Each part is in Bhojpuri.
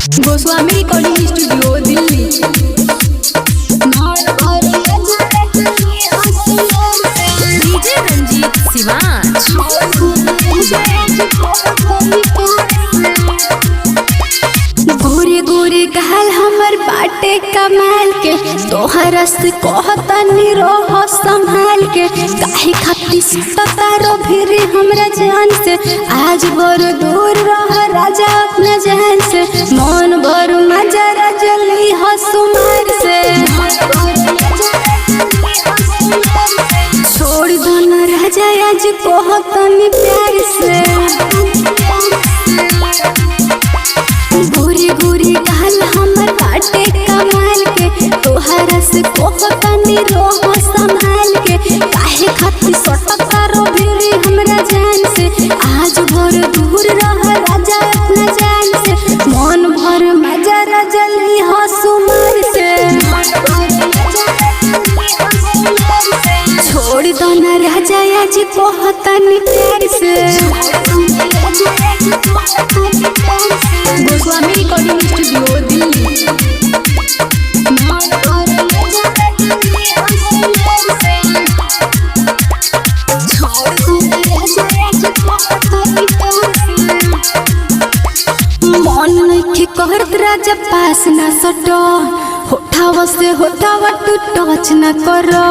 Goswami recording studio Delhi. DJ Ranjeet Shivansh. गोरे गोरे गाल हमर बाटे कमाल के, तोहरा से कहतनी रह संभाल के। काहे खातिर सतारो फिर हमरा जान से, आज भर दूर रह राजा अपना जान से। मन भर मजा रजली हसुमार से, छोड़ दो न राजा आज कहतनी प्यार से। गोरी गोरी गाल हमर बाटे कमाल के, तोहरा से कहतनी रह संभाल के। काहे खातिर सटकारो भिरी हमरा जान से, आज भर दूर रह राजा अपना जान से। मन भर मजा रजली हसुमार से, छोड़ दो न राजा आज कहतनी प्यार से। Goswami recording studio Delhi. मन नइखे कहत राजा पास ना सटो, होठावा से होठावा तू टच न करो।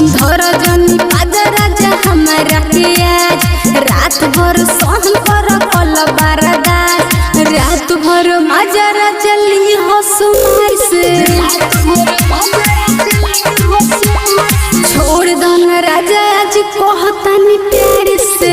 धर जनी पाद राजा हमारा के आज, रात भर सहन कर कल बारदास। रात भर मजा रजली हसुमार से, छोड़ दो न राजा आज कहतनी प्यार से।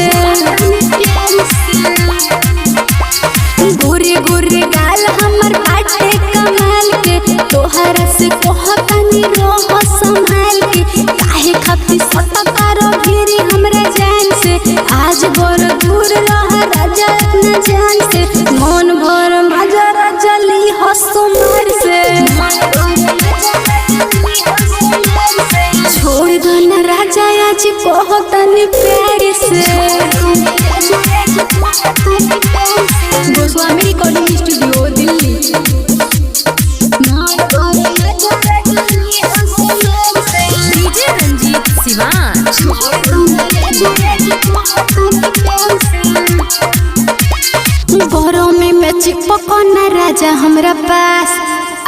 गोरे गोरे गाल हमर बाटे कमाल के, तोहरा से कहतनी रह संभाल के। काहे खातिर सटकारो भिरी हमरा जान से, आज भर दूर रह राजा अपना जान से। मन भर मजा रजली हसुमार से, छोड़ दो न राजा आज कहतनी प्यार से। Goswami recording studio Delhi. DJ Ranjeet Shivansh. बरों में चिपको न राजा हमरा पास,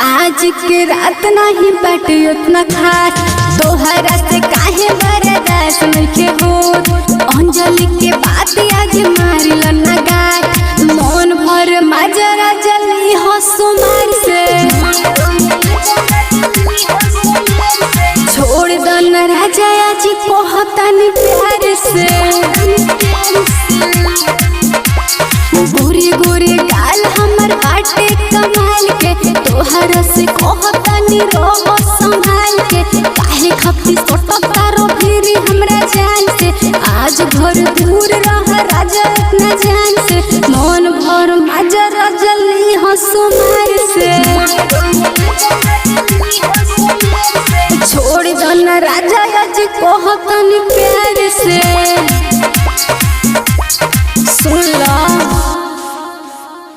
आज के रात नहीं बाटे उतना खास। तोहरा से काहे बर्दाश्त नइखे होत, अंजलि के बात आज मारिल न गात। मन भर मजा रजली हसुमार से, छोड़ दो न राजा आज कहतनी प्यार से। गोरे गोरे गाल हमर बाटे कमाल के, तोहरा से कहतनी रह संभाल के। काहे खातिर सटकारो भिरी हमरा जान से, आज भर दूर रह राजा अपना जान